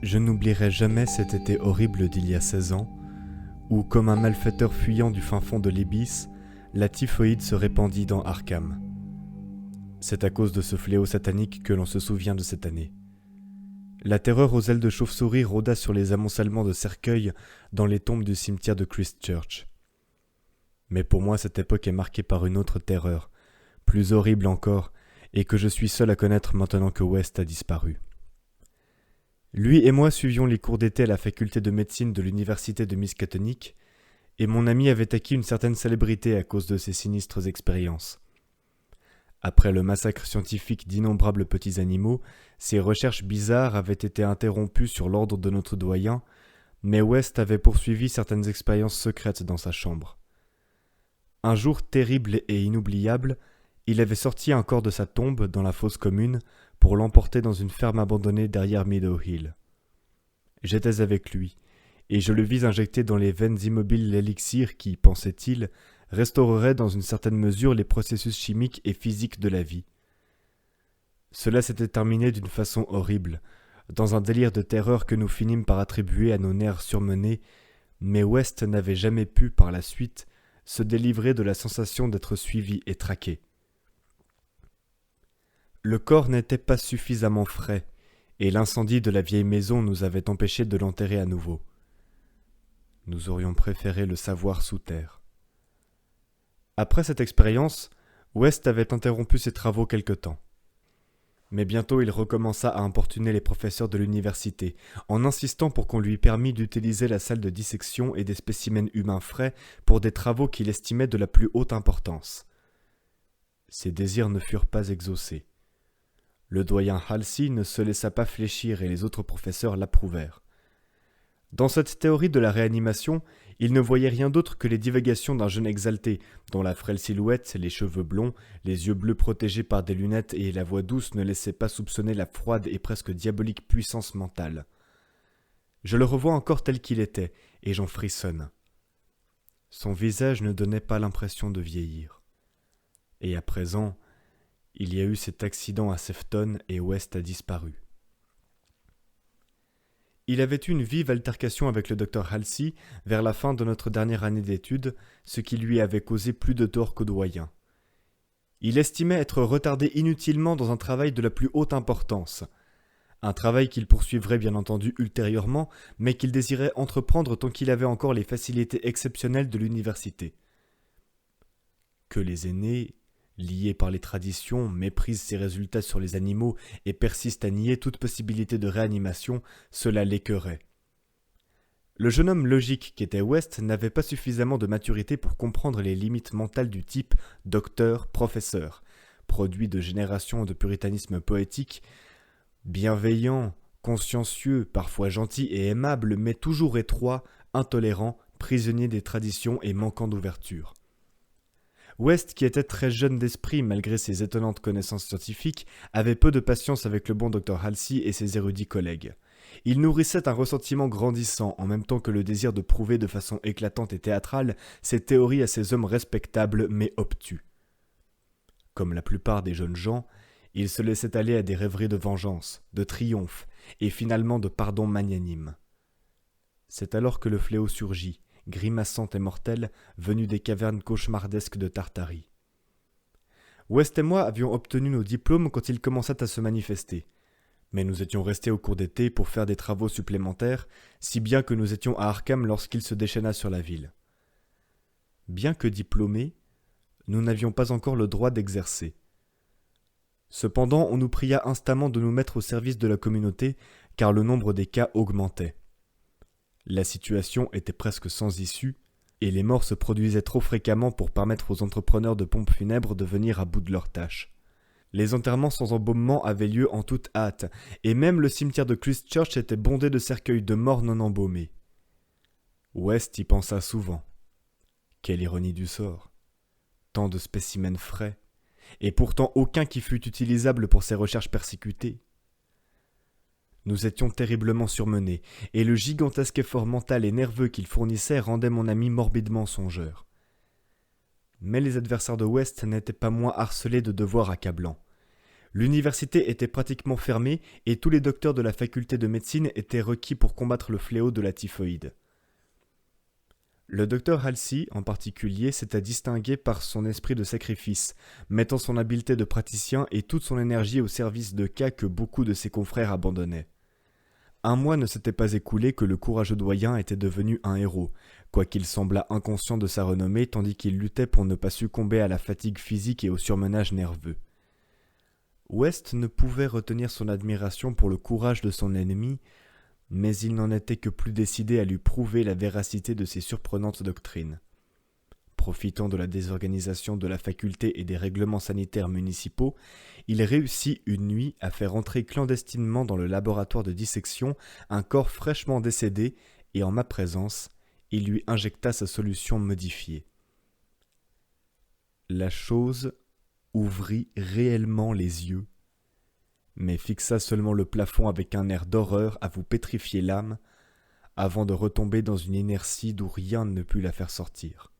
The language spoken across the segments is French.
Je n'oublierai jamais cet été horrible d'il y a 16 ans, où, comme un malfaiteur fuyant du fin fond de l'Ibis, la typhoïde se répandit dans Arkham. C'est à cause de ce fléau satanique que l'on se souvient de cette année. La terreur aux ailes de chauve-souris rôda sur les amoncellements de cercueils dans les tombes du cimetière de Christchurch. Mais pour moi, cette époque est marquée par une autre terreur, plus horrible encore, et que je suis seul à connaître maintenant que West a disparu. Lui et moi suivions les cours d'été à la faculté de médecine de l'université de Miskatonic, et mon ami avait acquis une certaine célébrité à cause de ses sinistres expériences. Après le massacre scientifique d'innombrables petits animaux, ses recherches bizarres avaient été interrompues sur l'ordre de notre doyen, mais West avait poursuivi certaines expériences secrètes dans sa chambre. Un jour terrible et inoubliable, il avait sorti un corps de sa tombe dans la fosse commune pour l'emporter dans une ferme abandonnée derrière Meadow Hill. J'étais avec lui, et je le vis injecter dans les veines immobiles l'élixir qui, pensait-il, restaurerait dans une certaine mesure les processus chimiques et physiques de la vie. Cela s'était terminé d'une façon horrible, dans un délire de terreur que nous finîmes par attribuer à nos nerfs surmenés, mais West n'avait jamais pu, par la suite, se délivrer de la sensation d'être suivi et traqué. Le corps n'était pas suffisamment frais, et l'incendie de la vieille maison nous avait empêchés de l'enterrer à nouveau. Nous aurions préféré le savoir sous terre. Après cette expérience, West avait interrompu ses travaux quelque temps. Mais bientôt il recommença à importuner les professeurs de l'université, en insistant pour qu'on lui permît d'utiliser la salle de dissection et des spécimens humains frais pour des travaux qu'il estimait de la plus haute importance. Ses désirs ne furent pas exaucés. Le doyen Halsey ne se laissa pas fléchir et les autres professeurs l'approuvèrent. Dans cette théorie de la réanimation, il ne voyait rien d'autre que les divagations d'un jeune exalté, dont la frêle silhouette, les cheveux blonds, les yeux bleus protégés par des lunettes et la voix douce ne laissaient pas soupçonner la froide et presque diabolique puissance mentale. Je le revois encore tel qu'il était, et j'en frissonne. Son visage ne donnait pas l'impression de vieillir. Et à présent, il y a eu cet accident à Sefton et West a disparu. Il avait eu une vive altercation avec le docteur Halsey vers la fin de notre dernière année d'études, ce qui lui avait causé plus de tort qu'au doyen. Il estimait être retardé inutilement dans un travail de la plus haute importance, un travail qu'il poursuivrait bien entendu ultérieurement, mais qu'il désirait entreprendre tant qu'il avait encore les facilités exceptionnelles de l'université. Que les aînés, liés par les traditions, méprisent ses résultats sur les animaux et persistent à nier toute possibilité de réanimation, cela l'écœurait. Le jeune homme logique qu'était West n'avait pas suffisamment de maturité pour comprendre les limites mentales du type docteur-professeur, produit de générations de puritanisme poétique, bienveillant, consciencieux, parfois gentil et aimable, mais toujours étroit, intolérant, prisonnier des traditions et manquant d'ouverture. West, qui était très jeune d'esprit malgré ses étonnantes connaissances scientifiques, avait peu de patience avec le bon docteur Halsey et ses érudits collègues. Il nourrissait un ressentiment grandissant en même temps que le désir de prouver de façon éclatante et théâtrale ses théories à ces hommes respectables mais obtus. Comme la plupart des jeunes gens, il se laissait aller à des rêveries de vengeance, de triomphe et finalement de pardon magnanime. C'est alors que le fléau surgit, grimaçante et mortelle, venue des cavernes cauchemardesques de Tartarie. West et moi avions obtenu nos diplômes quand il commençait à se manifester, mais nous étions restés au cours d'été pour faire des travaux supplémentaires, si bien que nous étions à Arkham lorsqu'il se déchaîna sur la ville. Bien que diplômés, nous n'avions pas encore le droit d'exercer. Cependant, on nous pria instamment de nous mettre au service de la communauté, car le nombre des cas augmentait. La situation était presque sans issue, et les morts se produisaient trop fréquemment pour permettre aux entrepreneurs de pompes funèbres de venir à bout de leurs tâches. Les enterrements sans embaumement avaient lieu en toute hâte, et même le cimetière de Christchurch était bondé de cercueils de morts non embaumés. West y pensa souvent. Quelle ironie du sort! Tant de spécimens frais, et pourtant aucun qui fût utilisable pour ses recherches persécutées. Nous étions terriblement surmenés, et le gigantesque effort mental et nerveux qu'il fournissait rendait mon ami morbidement songeur. Mais les adversaires de West n'étaient pas moins harcelés de devoirs accablants. L'université était pratiquement fermée et tous les docteurs de la faculté de médecine étaient requis pour combattre le fléau de la typhoïde. Le docteur Halsey, en particulier, s'était distingué par son esprit de sacrifice, mettant son habileté de praticien et toute son énergie au service de cas que beaucoup de ses confrères abandonnaient. Un mois ne s'était pas écoulé que le courageux doyen était devenu un héros, quoiqu'il semblât inconscient de sa renommée tandis qu'il luttait pour ne pas succomber à la fatigue physique et au surmenage nerveux. West ne pouvait retenir son admiration pour le courage de son ennemi, mais il n'en était que plus décidé à lui prouver la véracité de ses surprenantes doctrines. Profitant de la désorganisation de la faculté et des règlements sanitaires municipaux, il réussit une nuit à faire entrer clandestinement dans le laboratoire de dissection un corps fraîchement décédé et en ma présence, il lui injecta sa solution modifiée. La chose ouvrit réellement les yeux, mais fixa seulement le plafond avec un air d'horreur à vous pétrifier l'âme, avant de retomber dans une inertie d'où rien ne put la faire sortir.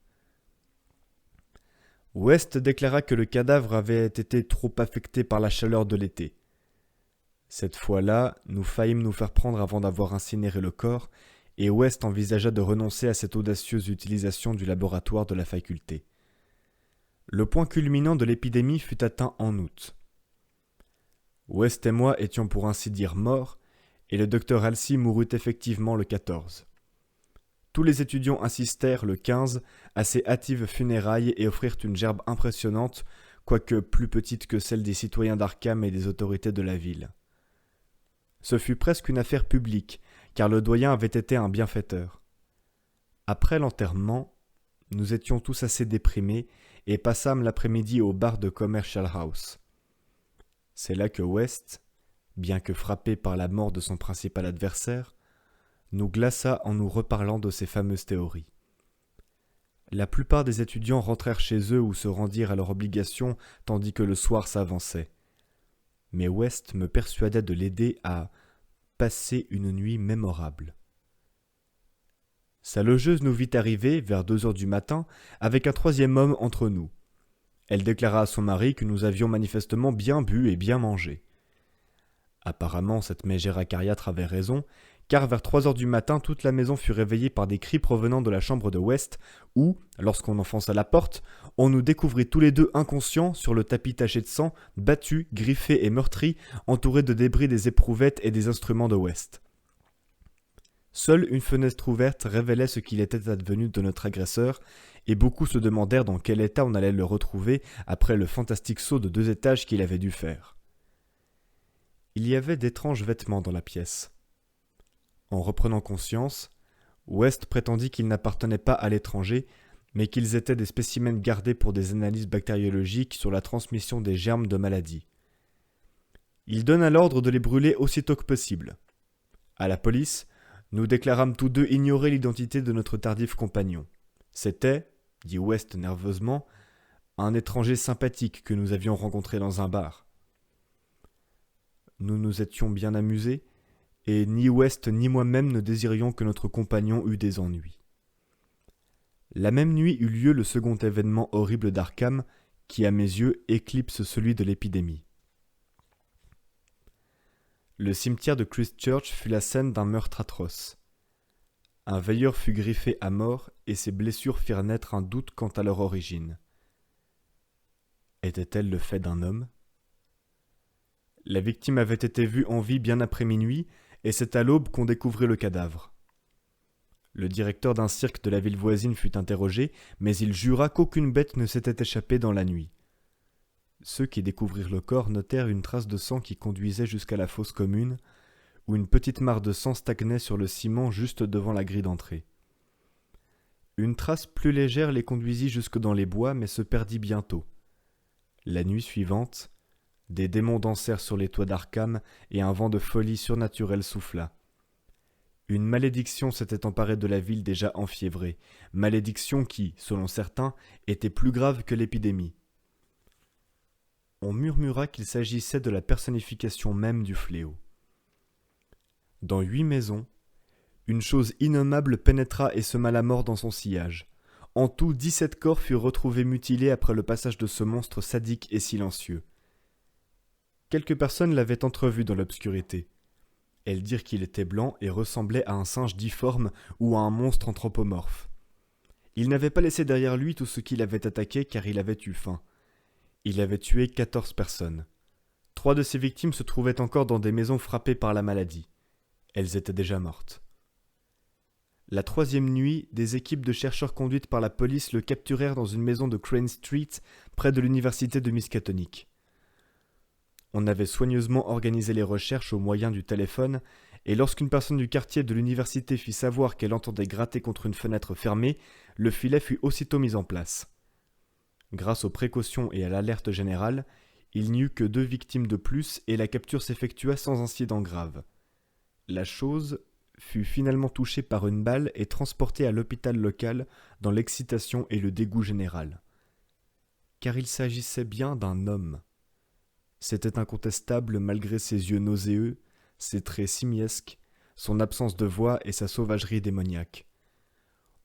West déclara que le cadavre avait été trop affecté par la chaleur de l'été. Cette fois-là, nous faillîmes nous faire prendre avant d'avoir incinéré le corps, et West envisagea de renoncer à cette audacieuse utilisation du laboratoire de la faculté. Le point culminant de l'épidémie fut atteint en août. West et moi étions pour ainsi dire morts, et le docteur Halsey mourut effectivement le 14. Tous les étudiants assistèrent le 15 à ces hâtives funérailles et offrirent une gerbe impressionnante, quoique plus petite que celle des citoyens d'Arkham et des autorités de la ville. Ce fut presque une affaire publique, car le doyen avait été un bienfaiteur. Après l'enterrement, nous étions tous assez déprimés et passâmes l'après-midi au bar de Commercial House. C'est là que West, bien que frappé par la mort de son principal adversaire, nous glaça en nous reparlant de ses fameuses théories. La plupart des étudiants rentrèrent chez eux ou se rendirent à leurs obligations tandis que le soir s'avançait. Mais West me persuada de l'aider à passer une nuit mémorable. Sa logeuse nous vit arriver, vers 2 heures du matin, avec un troisième homme entre nous. Elle déclara à son mari que nous avions manifestement bien bu et bien mangé. Apparemment, cette mégère acariâtre avait raison, car vers 3 heures du matin, toute la maison fut réveillée par des cris provenant de la chambre de West, où, lorsqu'on enfonça la porte, on nous découvrit tous les deux inconscients sur le tapis taché de sang, battus, griffés et meurtris, entourés de débris des éprouvettes et des instruments de West. Seule une fenêtre ouverte révélait ce qu'il était advenu de notre agresseur, et beaucoup se demandèrent dans quel état on allait le retrouver après le fantastique saut de 2 étages qu'il avait dû faire. Il y avait d'étranges vêtements dans la pièce. En reprenant conscience, West prétendit qu'ils n'appartenaient pas à l'étranger, mais qu'ils étaient des spécimens gardés pour des analyses bactériologiques sur la transmission des germes de maladies. Il donna l'ordre de les brûler aussitôt que possible. À la police, nous déclarâmes tous deux ignorer l'identité de notre tardif compagnon. C'était, dit West nerveusement, un étranger sympathique que nous avions rencontré dans un bar. Nous nous étions bien amusés, et ni West ni moi-même ne désirions que notre compagnon eût des ennuis. La même nuit eut lieu le second événement horrible d'Arkham, qui à mes yeux éclipse celui de l'épidémie. Le cimetière de Christchurch fut la scène d'un meurtre atroce. Un veilleur fut griffé à mort et ses blessures firent naître un doute quant à leur origine. Était-elle le fait d'un homme ? La victime avait été vue en vie bien après minuit et c'est à l'aube qu'on découvrit le cadavre. Le directeur d'un cirque de la ville voisine fut interrogé, mais il jura qu'aucune bête ne s'était échappée dans la nuit. Ceux qui découvrirent le corps notèrent une trace de sang qui conduisait jusqu'à la fosse commune, où une petite mare de sang stagnait sur le ciment juste devant la grille d'entrée. Une trace plus légère les conduisit jusque dans les bois, mais se perdit bientôt. La nuit suivante, des démons dansèrent sur les toits d'Arkham et un vent de folie surnaturelle souffla. Une malédiction s'était emparée de la ville déjà enfiévrée, malédiction qui, selon certains, était plus grave que l'épidémie. On murmura qu'il s'agissait de la personnification même du fléau. Dans 8 maisons, une chose innommable pénétra et sema la mort dans son sillage. En tout, 17 corps furent retrouvés mutilés après le passage de ce monstre sadique et silencieux. quelques personnes l'avaient entrevu dans l'obscurité. Elles dirent qu'il était blanc et ressemblait à un singe difforme ou à un monstre anthropomorphe. Il n'avait pas laissé derrière lui tout ce qu'il avait attaqué car il avait eu faim. Il avait tué 14 personnes. 3 de ses victimes se trouvaient encore dans des maisons frappées par la maladie. Elles étaient déjà mortes. La 3e nuit, des équipes de chercheurs conduites par la police le capturèrent dans une maison de Crane Street, près de l'université de Miskatonic. On avait soigneusement organisé les recherches au moyen du téléphone, et lorsqu'une personne du quartier de l'université fit savoir qu'elle entendait gratter contre une fenêtre fermée, le filet fut aussitôt mis en place. Grâce aux précautions et à l'alerte générale, il n'y eut que 2 victimes de plus et la capture s'effectua sans incident grave. La chose fut finalement touchée par une balle et transportée à l'hôpital local dans l'excitation et le dégoût général. Car il s'agissait bien d'un homme. C'était incontestable malgré ses yeux nauséeux, ses traits simiesques, son absence de voix et sa sauvagerie démoniaque.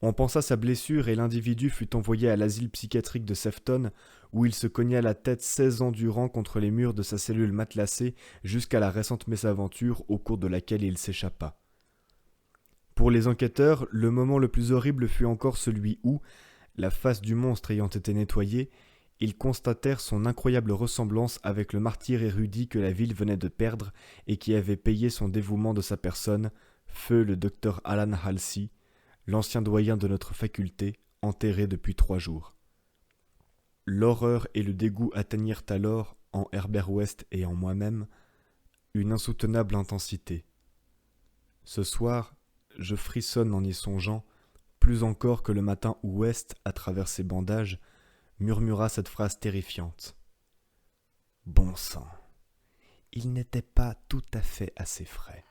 On pansa sa blessure et l'individu fut envoyé à l'asile psychiatrique de Sefton, où il se cogna la tête 16 ans durant contre les murs de sa cellule matelassée jusqu'à la récente mésaventure au cours de laquelle il s'échappa. Pour les enquêteurs, le moment le plus horrible fut encore celui où, la face du monstre ayant été nettoyée, ils constatèrent son incroyable ressemblance avec le martyr érudit que la ville venait de perdre et qui avait payé son dévouement de sa personne, feu le docteur Alan Halsey, l'ancien doyen de notre faculté, enterré depuis 3 jours. L'horreur et le dégoût atteignirent alors, en Herbert West et en moi-même, une insoutenable intensité. Ce soir, je frissonne en y songeant, plus encore que le matin où West, à travers ses bandages, murmura cette phrase terrifiante. « Bon sang, il n'était pas tout à fait assez frais. »